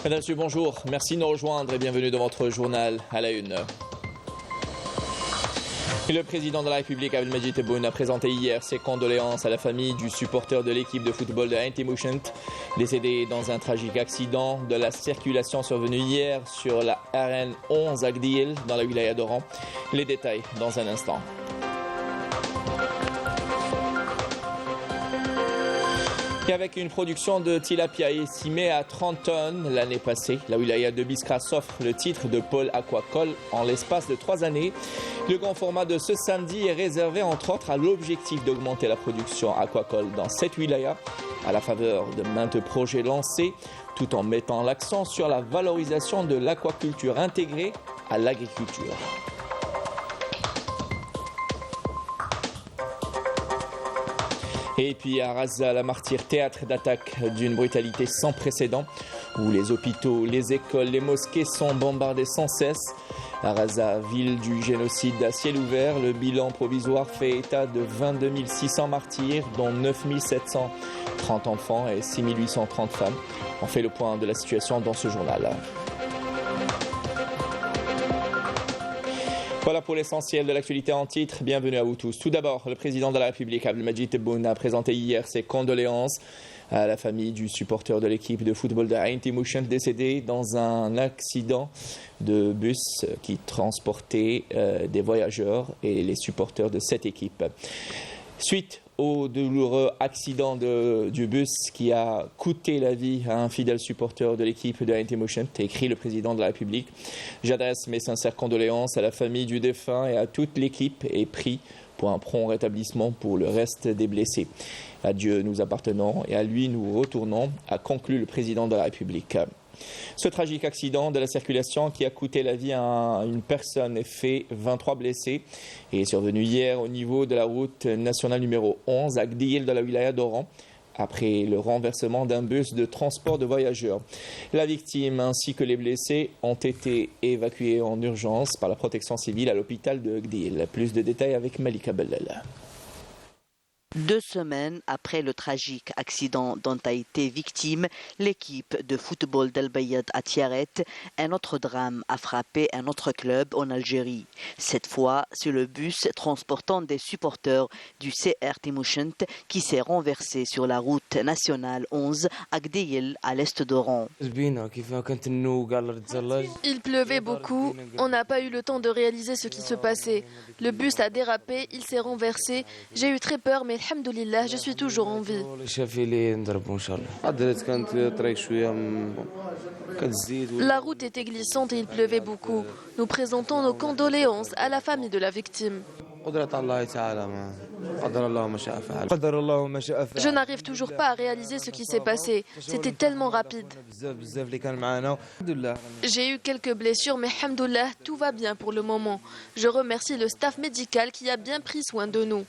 Mesdames et messieurs, bonjour. Merci de nous rejoindre et bienvenue dans votre journal à la une. Le président de la République, Abdelmadjid Tebboune, a présenté hier ses condoléances à la famille du supporter de l'équipe de football de Ain Timousent, décédé dans un tragique accident de la circulation survenu hier sur la RN11 à Gdil, dans la wilaya d'Oran. Les détails dans un instant. Et avec une production de tilapia estimée à 30 tonnes l'année passée, la wilaya de Biskra s'offre le titre de pôle aquacole en l'espace de 3 années. Le grand format de ce samedi est réservé entre autres à l'objectif d'augmenter la production aquacole dans cette wilaya, à la faveur de maintes projets lancés, tout en mettant l'accent sur la valorisation de l'aquaculture intégrée à l'agriculture. Et puis à Raza, la martyre, théâtre d'attaque d'une brutalité sans précédent, où les hôpitaux, les écoles, les mosquées sont bombardés sans cesse. À Raza, ville du génocide à ciel ouvert, le bilan provisoire fait état de 22 600 martyrs, dont 9 730 enfants et 6 830 femmes. On fait le point de la situation dans ce journal. Voilà pour l'essentiel de l'actualité en titre. Bienvenue à vous tous. Tout d'abord, le président de la République, Abdelmadjid Tebboune, a présenté hier ses condoléances à la famille du supporter de l'équipe de football de Ain Timousent, décédé dans un accident de bus qui transportait des voyageurs et les supporters de cette équipe. Suite au douloureux accident du bus qui a coûté la vie à un fidèle supporter de l'équipe de Ain Timousent, écrit le président de la République. J'adresse mes sincères condoléances à la famille du défunt et à toute l'équipe et prie pour un prompt rétablissement pour le reste des blessés. À Dieu nous appartenons et à lui nous retournons, a conclu le président de la République. Ce tragique accident de la circulation qui a coûté la vie à une personne et fait 23 blessés est survenu hier au niveau de la route nationale numéro 11 à Gdil de la wilaya d'Oran, après le renversement d'un bus de transport de voyageurs. La victime ainsi que les blessés ont été évacués en urgence par la protection civile à l'hôpital de Gdil. Plus de détails avec Malika Bellal. 2 semaines après le tragique accident dont a été victime l'équipe de football d'Al Bayad à Tiaret, un autre drame a frappé un autre club en Algérie. Cette fois, c'est le bus transportant des supporters du CR Timousent qui s'est renversé sur la route nationale 11 à Gdil, à l'est d'Oran. Il pleuvait beaucoup, on n'a pas eu le temps de réaliser ce qui se passait. Le bus a dérapé, il s'est renversé. J'ai eu très peur, mais alhamdoulilah, je suis toujours en vie. La route était glissante et il pleuvait beaucoup. Nous présentons nos condoléances à la famille de la victime. Je n'arrive toujours pas à réaliser ce qui s'est passé. C'était tellement rapide. J'ai eu quelques blessures, mais alhamdoulilah, tout va bien pour le moment. Je remercie le staff médical qui a bien pris soin de nous.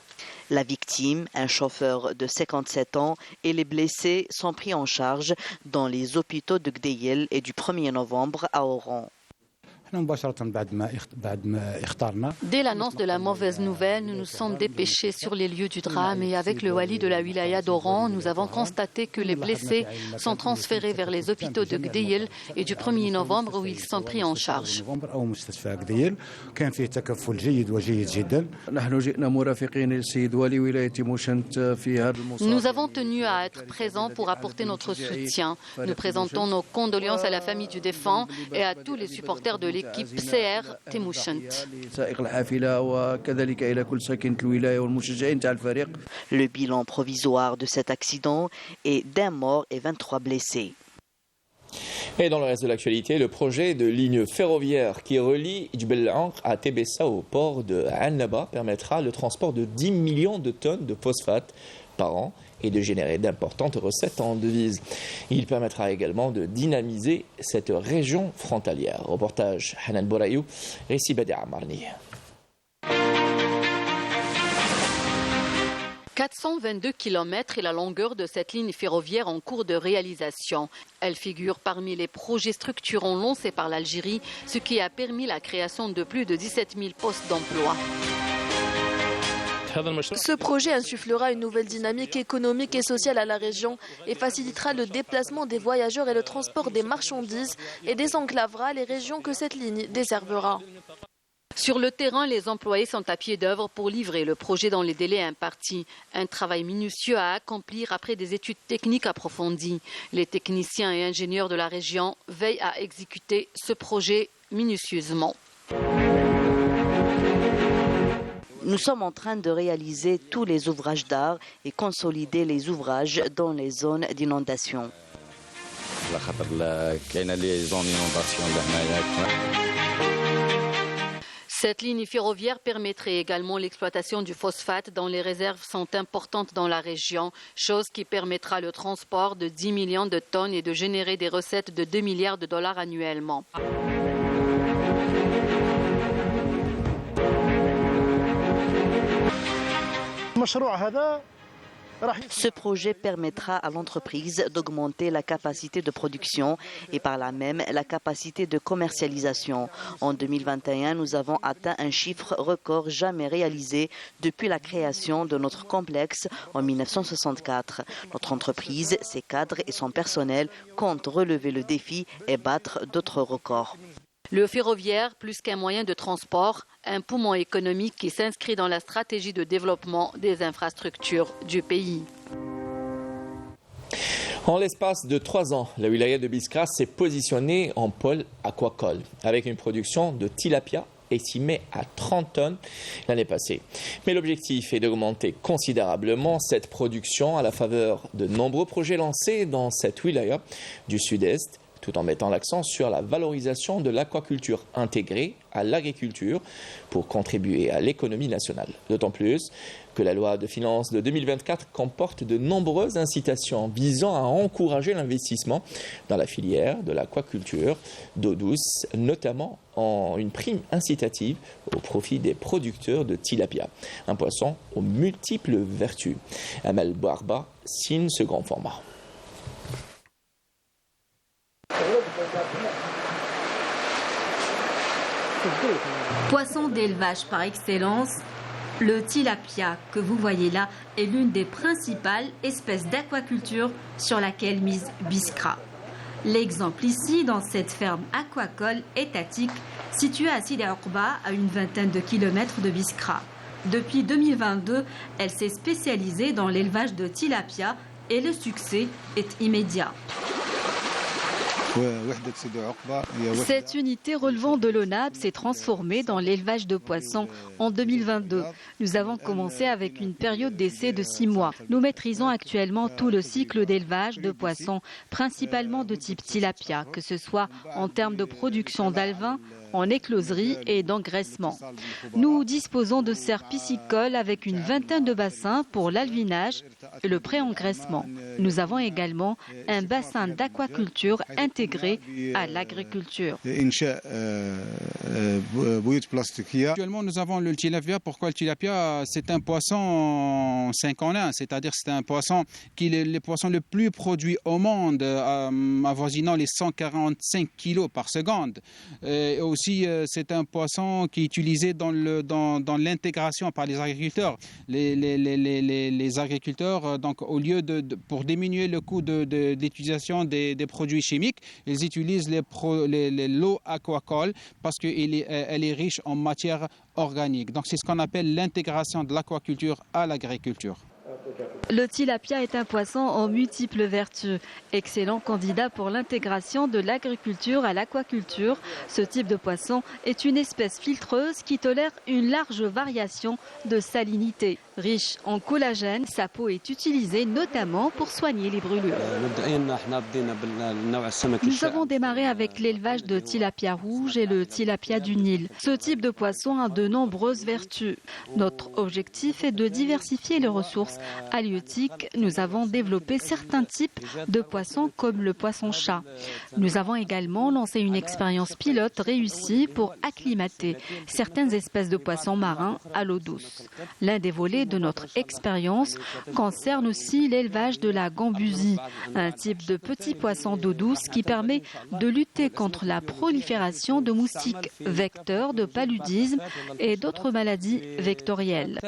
La victime, un chauffeur de 57 ans, et les blessés sont pris en charge dans les hôpitaux de Gdil et du 1er novembre à Oran. Dès l'annonce de la mauvaise nouvelle, nous nous sommes dépêchés sur les lieux du drame et avec le wali de la wilaya d'Oran, nous avons constaté que les blessés sont transférés vers les hôpitaux de Gdil et du 1er novembre où ils sont pris en charge. Nous avons tenu à être présents pour apporter notre soutien. Nous présentons nos condoléances à la famille du défunt et à tous les supporters de l'équipe CR Timousent. Le bilan provisoire de cet accident est d'un mort et 23 blessés. Et dans le reste de l'actualité, le projet de ligne ferroviaire qui relie Djbel Ankh à Tébessa au port de Annaba permettra le transport de 10 millions de tonnes de phosphate par an et de générer d'importantes recettes en devises. Il permettra également de dynamiser cette région frontalière. Reportage Hanan Bourayou, récit Badi Amarni. 422 km est la longueur de cette ligne ferroviaire en cours de réalisation. Elle figure parmi les projets structurants lancés par l'Algérie, ce qui a permis la création de plus de 17 000 postes d'emploi. Ce projet insufflera une nouvelle dynamique économique et sociale à la région et facilitera le déplacement des voyageurs et le transport des marchandises et désenclavera les régions que cette ligne desservera. Sur le terrain, les employés sont à pied d'œuvre pour livrer le projet dans les délais impartis. Un travail minutieux à accomplir après des études techniques approfondies. Les techniciens et ingénieurs de la région veillent à exécuter ce projet minutieusement. Nous sommes en train de réaliser tous les ouvrages d'art et consolider les ouvrages dans les zones d'inondation. Cette ligne ferroviaire permettrait également l'exploitation du phosphate dont les réserves sont importantes dans la région, chose qui permettra le transport de 10 millions de tonnes et de générer des recettes de 2 milliards de dollars annuellement. Ce projet permettra à l'entreprise d'augmenter la capacité de production et par là même la capacité de commercialisation. En 2021, nous avons atteint un chiffre record jamais réalisé depuis la création de notre complexe en 1964. Notre entreprise, ses cadres et son personnel comptent relever le défi et battre d'autres records. Le ferroviaire, plus qu'un moyen de transport, un poumon économique qui s'inscrit dans la stratégie de développement des infrastructures du pays. En l'espace de 3 ans, la wilaya de Biskra s'est positionnée en pôle aquacole, avec une production de tilapia estimée à 30 tonnes l'année passée. Mais l'objectif est d'augmenter considérablement cette production à la faveur de nombreux projets lancés dans cette wilaya du sud-est, tout en mettant l'accent sur la valorisation de l'aquaculture intégrée à l'agriculture pour contribuer à l'économie nationale. D'autant plus que la loi de finances de 2024 comporte de nombreuses incitations visant à encourager l'investissement dans la filière de l'aquaculture d'eau douce, notamment en une prime incitative au profit des producteurs de tilapia, un poisson aux multiples vertus. Amal Barba signe ce grand format. Poisson d'élevage par excellence, le tilapia que vous voyez là est l'une des principales espèces d'aquaculture sur laquelle mise Biskra. L'exemple ici, dans cette ferme aquacole étatique située à Sidi Oqba, à une vingtaine de kilomètres de Biskra. Depuis 2022, elle s'est spécialisée dans l'élevage de tilapia et le succès est immédiat. Cette unité relevant de l'ONAB s'est transformée dans l'élevage de poissons en 2022. Nous avons commencé avec une période d'essai de 6 mois. Nous maîtrisons actuellement tout le cycle d'élevage de poissons, principalement de type tilapia, que ce soit en termes de production d'alevins, en écloserie et d'engraissement. Nous disposons de serres piscicoles avec une vingtaine de bassins pour l'alvinage et le pré-engraissement. Nous avons également un bassin d'aquaculture intégré à l'agriculture. Actuellement, nous avons le tilapia. Pourquoi le tilapia? C'est un poisson 5 en 1, c'est-à-dire c'est un poisson qui est le poisson le plus produit au monde, avoisinant les 145 kilos par seconde. Et aussi, c'est un poisson qui est utilisé dans l'intégration par les agriculteurs. Les agriculteurs, donc, au lieu pour diminuer le coût d'utilisation des produits chimiques, ils utilisent l'eau aquacole parce qu'elle est riche en matière organique. Donc c'est ce qu'on appelle l'intégration de l'aquaculture à l'agriculture. Le tilapia est un poisson en multiples vertus. Excellent candidat pour l'intégration de l'agriculture à l'aquaculture. Ce type de poisson est une espèce filtreuse qui tolère une large variation de salinité. Riche en collagène, sa peau est utilisée notamment pour soigner les brûlures. Nous avons démarré avec l'élevage de tilapia rouge et le tilapia du Nil. Ce type de poisson a de nombreuses vertus. Notre objectif est de diversifier les ressources à lui halieutique, nous avons développé certains types de poissons comme le poisson-chat. Nous avons également lancé une expérience pilote réussie pour acclimater certaines espèces de poissons marins à l'eau douce. L'un des volets de notre expérience concerne aussi l'élevage de la gambusie, un type de petit poisson d'eau douce qui permet de lutter contre la prolifération de moustiques vecteurs de paludisme et d'autres maladies vectorielles.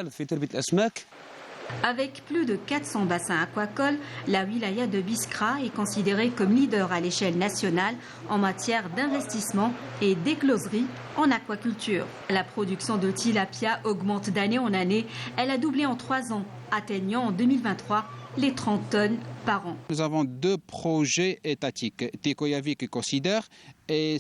Avec plus de 400 bassins aquacoles, la wilaya de Biskra est considérée comme leader à l'échelle nationale en matière d'investissement et d'écloserie en aquaculture. La production de tilapia augmente d'année en année. Elle a doublé en 3 ans, atteignant en 2023 les 30 tonnes par an. Nous avons 2 projets étatiques, Tekoyavik et Considère, et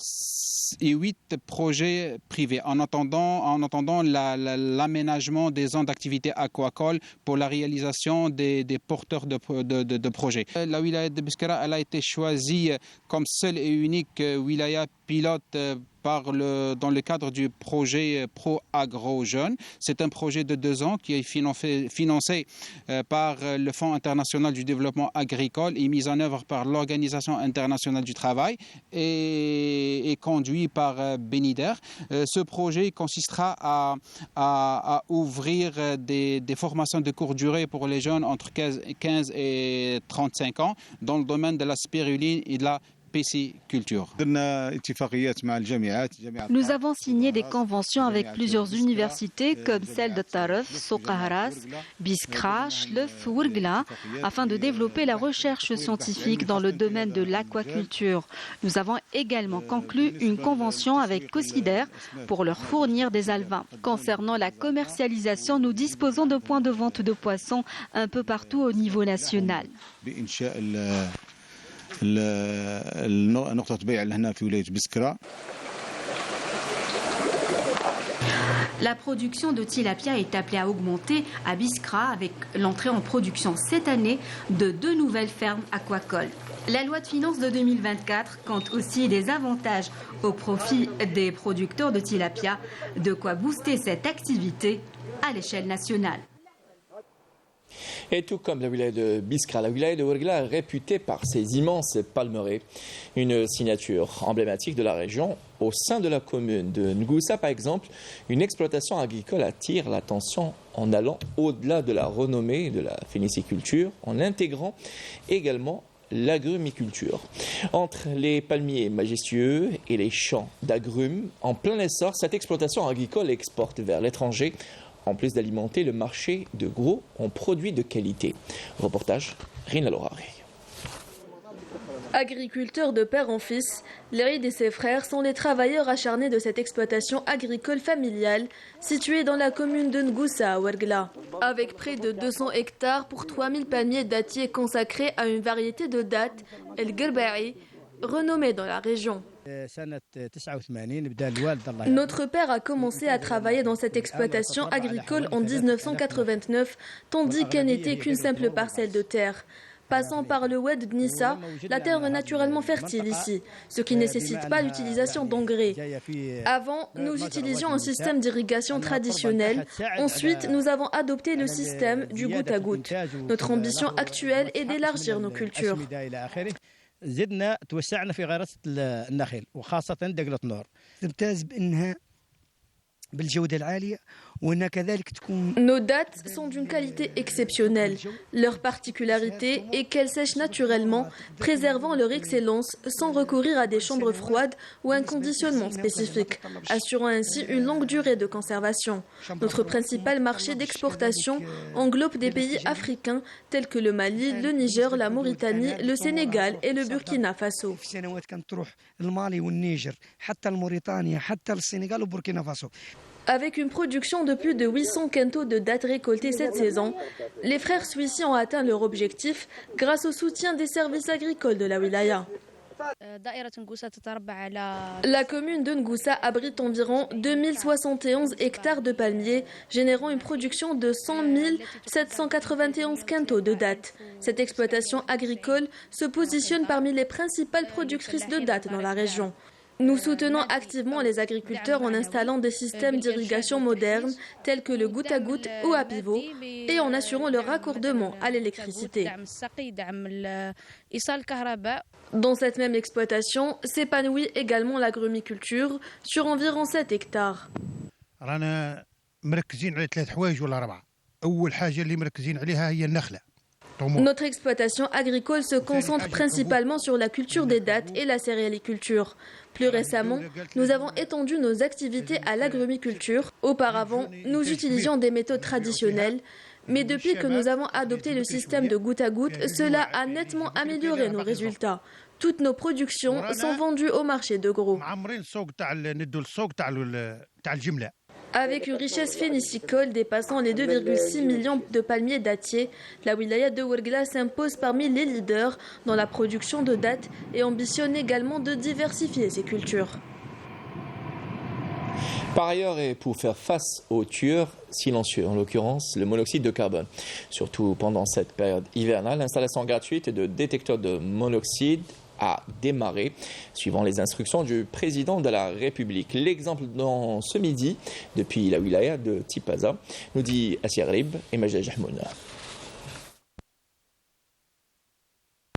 8 projets privés, en attendant l'aménagement des zones d'activité aquacole pour la réalisation des porteurs de projets. La wilaya de Biskra elle a été choisie comme seule et unique wilaya pilote dans le cadre du projet Pro Agro Jeunes. C'est un projet de 2 ans qui est financé par le Fonds international du développement agricole et mis en œuvre par l'Organisation internationale du travail et conduit par Benider. Ce projet consistera à ouvrir des formations de courte durée pour les jeunes entre 15 et 35 ans dans le domaine de la spiruline et de la pisciculture. Nous avons signé des conventions avec plusieurs universités comme celle de Taref, Soqahras, Biskra, Chlef, Ouargla, afin de développer la recherche scientifique dans le domaine de l'aquaculture. Nous avons également conclu une convention avec Considère pour leur fournir des alevins. Concernant la commercialisation, nous disposons de points de vente de poissons un peu partout au niveau national. La production de tilapia est appelée à augmenter à Biskra avec l'entrée en production cette année de 2 nouvelles fermes aquacoles. La loi de finances de 2024 compte aussi des avantages au profit des producteurs de tilapia, de quoi booster cette activité à l'échelle nationale. Et tout comme la wilaya de Biskra, la wilaya de Ouargla est réputée par ses immenses palmeraies, une signature emblématique de la région. Au sein de la commune de Ngoussa, par exemple, une exploitation agricole attire l'attention en allant au-delà de la renommée de la phéniciculture, en intégrant également l'agrumiculture. Entre les palmiers majestueux et les champs d'agrumes en plein essor, cette exploitation agricole exporte vers l'étranger, en plus d'alimenter le marché de gros en produits de qualité. Reportage, Rina Lorari. Agriculteurs de père en fils, Lerid et ses frères sont les travailleurs acharnés de cette exploitation agricole familiale située dans la commune de Ngoussa à Ouargla. Avec près de 200 hectares pour 3000 palmiers dattiers consacrés à une variété de dattes, El Gerbaï, renommée dans la région. Notre père a commencé à travailler dans cette exploitation agricole en 1989, tandis qu'elle n'était qu'une simple parcelle de terre. Passant par le Oued Nissa, la terre est naturellement fertile ici, ce qui ne nécessite pas l'utilisation d'engrais. Avant, nous utilisions un système d'irrigation traditionnel. Ensuite, nous avons adopté le système du goutte à goutte. Notre ambition actuelle est d'élargir nos cultures. زدنا توسعنا في غراسة النخيل وخاصة دقلة نور تمتاز بأنها بالجودة العالية. Nos dattes sont d'une qualité exceptionnelle. Leur particularité est qu'elles sèchent naturellement, préservant leur excellence sans recourir à des chambres froides ou un conditionnement spécifique, assurant ainsi une longue durée de conservation. Notre principal marché d'exportation englobe des pays africains tels que le Mali, le Niger, la Mauritanie, le Sénégal et le Burkina Faso. Avec une production de plus de 800 quintaux de dattes récoltées cette saison, les frères Suissi ont atteint leur objectif grâce au soutien des services agricoles de la wilaya. La commune de Ngoussa abrite environ 2071 hectares de palmiers, générant une production de 100 791 quintaux de dattes. Cette exploitation agricole se positionne parmi les principales productrices de dattes dans la région. Nous soutenons activement les agriculteurs en installant des systèmes d'irrigation modernes tels que le goutte à goutte ou à pivot et en assurant le raccordement à l'électricité. Dans cette même exploitation s'épanouit également l'agrumiculture sur environ 7 hectares. Notre exploitation agricole se concentre principalement sur la culture des dattes et la céréaliculture. Plus récemment, nous avons étendu nos activités à l'agrumiculture. Auparavant, nous utilisions des méthodes traditionnelles, mais depuis que nous avons adopté le système de goutte à goutte, cela a nettement amélioré nos résultats. Toutes nos productions sont vendues au marché de gros. Avec une richesse phénicicole dépassant les 2,6 millions de palmiers dattiers, la wilaya de Ouargla s'impose parmi les leaders dans la production de dattes et ambitionne également de diversifier ses cultures. Par ailleurs, et pour faire face aux tueurs silencieux, en l'occurrence le monoxyde de carbone, surtout pendant cette période hivernale, l'installation gratuite de détecteurs de monoxyde a démarré, suivant les instructions du président de la République. L'exemple dans ce midi, depuis la wilaya de Tipaza, nous dit Assia Rib et Majda Jahmouna.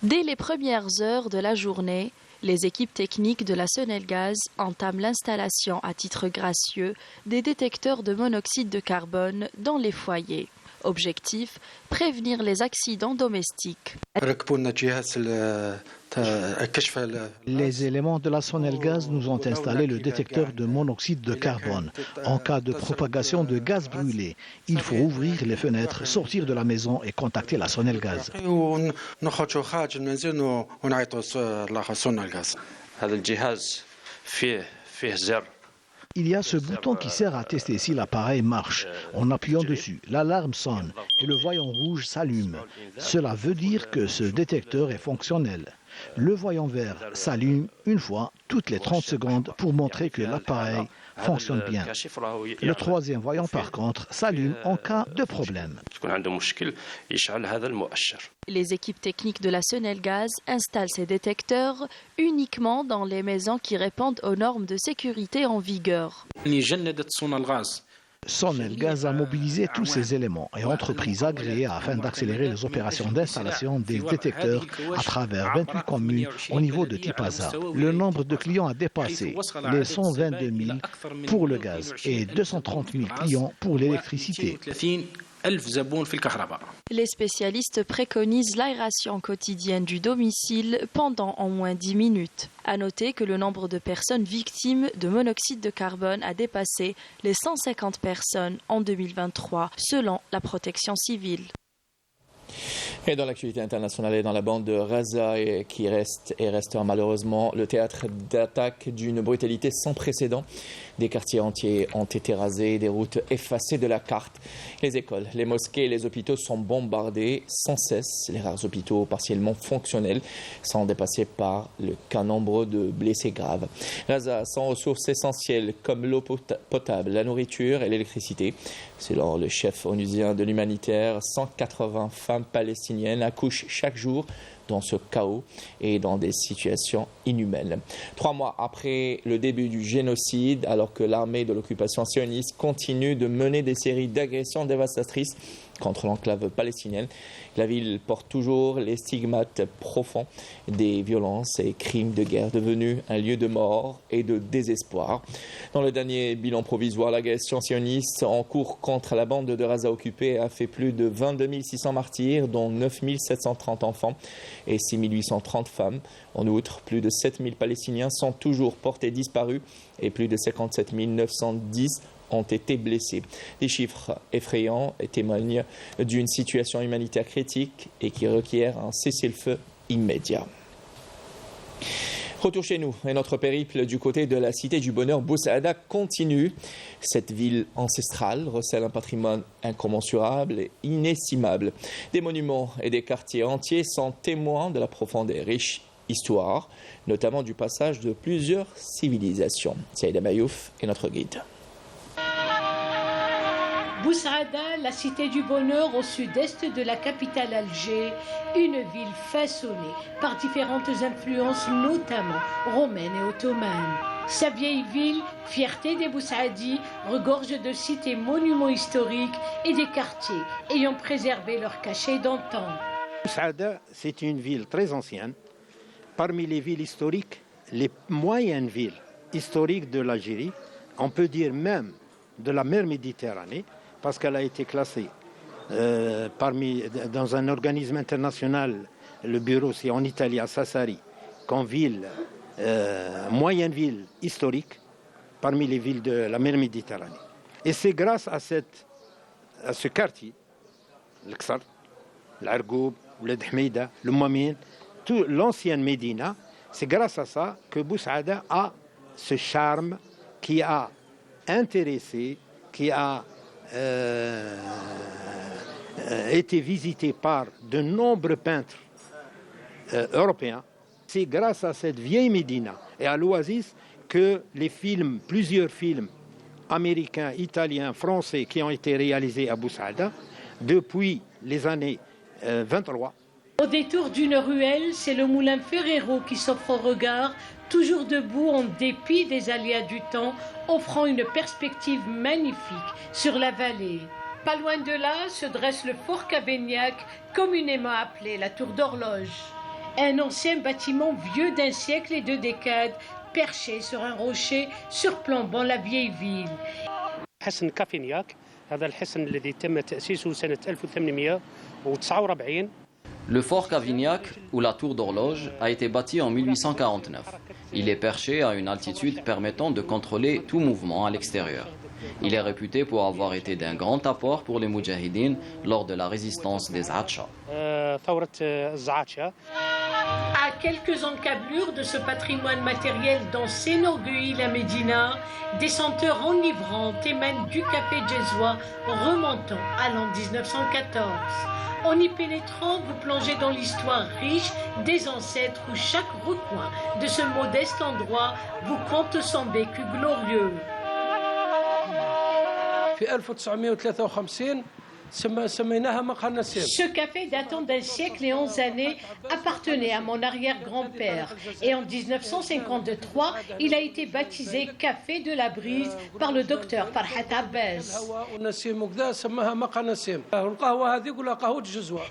Dès les premières heures de la journée, les équipes techniques de la Sonelgaz entament l'installation à titre gracieux des détecteurs de monoxyde de carbone dans les foyers. Objectif, prévenir les accidents domestiques. Les éléments de la Sonelgaz nous ont installé le détecteur de monoxyde de carbone. En cas de propagation de gaz brûlé, il faut ouvrir les fenêtres, sortir de la maison et contacter la Sonelgaz. Il y a ce bouton qui sert à tester si l'appareil marche. En appuyant dessus, l'alarme sonne et le voyant rouge s'allume. Cela veut dire que ce détecteur est fonctionnel. Le voyant vert s'allume une fois toutes les 30 secondes pour montrer que l'appareil fonctionne bien. Le troisième voyant, par contre, s'allume en cas de problème. Les équipes techniques de la Sonelgaz installent ces détecteurs uniquement dans les maisons qui répondent aux normes de sécurité en vigueur. Sonelgaz a mobilisé tous ces éléments et entreprises agréées afin d'accélérer les opérations d'installation des détecteurs à travers 28 communes au niveau de Tipaza. Le nombre de clients a dépassé les 122 000 pour le gaz et 230 000 clients pour l'électricité. Les spécialistes préconisent l'aération quotidienne du domicile pendant au moins 10 minutes. À noter que le nombre de personnes victimes de monoxyde de carbone a dépassé les 150 personnes en 2023, selon la protection civile. Et dans l'actualité internationale et dans la bande de Raza, qui restera malheureusement le théâtre d'attaques d'une brutalité sans précédent. Des quartiers entiers ont été rasés, des routes effacées de la carte. Les écoles, les mosquées et les hôpitaux sont bombardés sans cesse. Les rares hôpitaux partiellement fonctionnels sont dépassés par le cas nombreux de blessés graves. Raza sans ressources essentielles comme l'eau potable, la nourriture et l'électricité. Selon le chef onusien de l'humanitaire, 180 femmes palestiniennes accouchent chaque jour dans ce chaos et dans des situations inhumaines. 3 mois après le début du génocide, alors que l'armée de l'occupation sioniste continue de mener des séries d'agressions dévastatrices contre l'enclave palestinienne, la ville porte toujours les stigmates profonds des violences et crimes de guerre devenus un lieu de mort et de désespoir. Dans le dernier bilan provisoire, l'agression sioniste en cours contre la bande de Raza occupée a fait plus de 22 600 martyrs, dont 9 730 enfants et 6 830 femmes. En outre, plus de 7 000 Palestiniens sont toujours portés disparus et plus de 57 910 ont été blessés. Des chiffres effrayants témoignent d'une situation humanitaire critique et qui requiert un cessez-le-feu immédiat. Retour chez nous et notre périple du côté de la cité du bonheur Bou Saada continue. Cette ville ancestrale recèle un patrimoine incommensurable et inestimable. Des monuments et des quartiers entiers sont témoins de la profonde et riche histoire, notamment du passage de plusieurs civilisations. Saïda Mayouf est notre guide. Bou Saada, la cité du bonheur au sud-est de la capitale Alger, une ville façonnée par différentes influences, notamment romaines et ottomanes. Sa vieille ville, fierté des Boussaadi, regorge de sites et monuments historiques et des quartiers ayant préservé leur cachet d'antan. Boussaada, c'est une ville très ancienne. Parmi les villes historiques, les moyennes villes historiques de l'Algérie, on peut dire même de la mer Méditerranée, parce qu'elle a été classée dans un organisme international, le bureau c'est en Italie, à Sassari, comme ville, moyenne ville historique, parmi les villes de la mer Méditerranée. Et c'est grâce à ce quartier, le Ksar, l'Argoub, le Dhmeida, le Mouamine, toute l'ancienne Médina, c'est grâce à ça que Boussaada a ce charme qui a intéressé, qui a été visité par de nombreux peintres européens. C'est grâce à cette vieille Médina et à l'Oasis que plusieurs films américains, italiens, français qui ont été réalisés à Boussaada depuis les années 23. Au détour d'une ruelle, c'est le moulin Ferrero qui s'offre au regard, toujours debout en dépit des aléas du temps, offrant une perspective magnifique sur la vallée. Pas loin de là se dresse le fort Cavaignac, communément appelé la tour d'horloge. Un ancien bâtiment vieux d'un siècle et 2 décades, perché sur un rocher surplombant la vieille ville. حصن كافينياك هذا الحصن الذي تم تأسيسه سنة 1849. Le fort Cavaignac, ou la tour d'horloge, a été bâti en 1849. Il est perché à une altitude permettant de contrôler tout mouvement à l'extérieur. Il est réputé pour avoir été d'un grand apport pour les Moudjahidines lors de la résistance des Atcha. À quelques encablures de ce patrimoine matériel dont s'enorgueillit la Médina, des senteurs enivrantes émanent du café djessois remontant à l'an 1914. En y pénétrant, vous plongez dans l'histoire riche des ancêtres où chaque recoin de ce modeste endroit vous conte son vécu glorieux. Ce café datant d'un siècle et 11 années appartenait à mon arrière-grand-père et en 1953, il a été baptisé Café de la Brise par le docteur Farhat Abbas.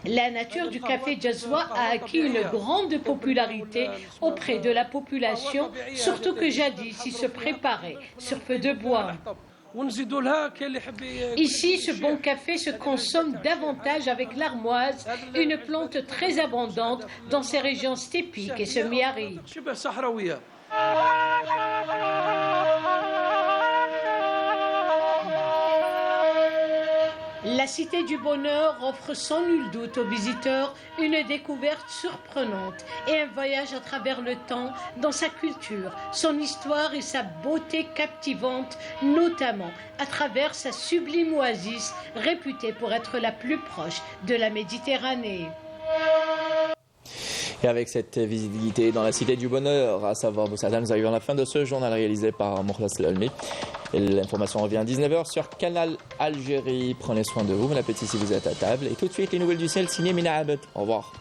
La nature du café djessois a acquis une grande popularité auprès de la population, surtout que jadis il se préparait sur feu de bois. Ici, ce bon café se consomme davantage avec l'armoise, une plante très abondante dans ces régions stépiques et semi-arides. La Cité du Bonheur offre sans nul doute aux visiteurs une découverte surprenante et un voyage à travers le temps dans sa culture, son histoire et sa beauté captivante, notamment à travers sa sublime oasis réputée pour être la plus proche de la Méditerranée. Et avec cette visibilité dans la Cité du Bonheur, à savoir Boussaada, nous arrivons à la fin de ce journal réalisé par Mokhlas Lalmi. L'information revient à 19h sur Canal Algérie. Prenez soin de vous, bon appétit si vous êtes à table. Et tout de suite, les nouvelles du ciel signées Mina Abed. Au revoir.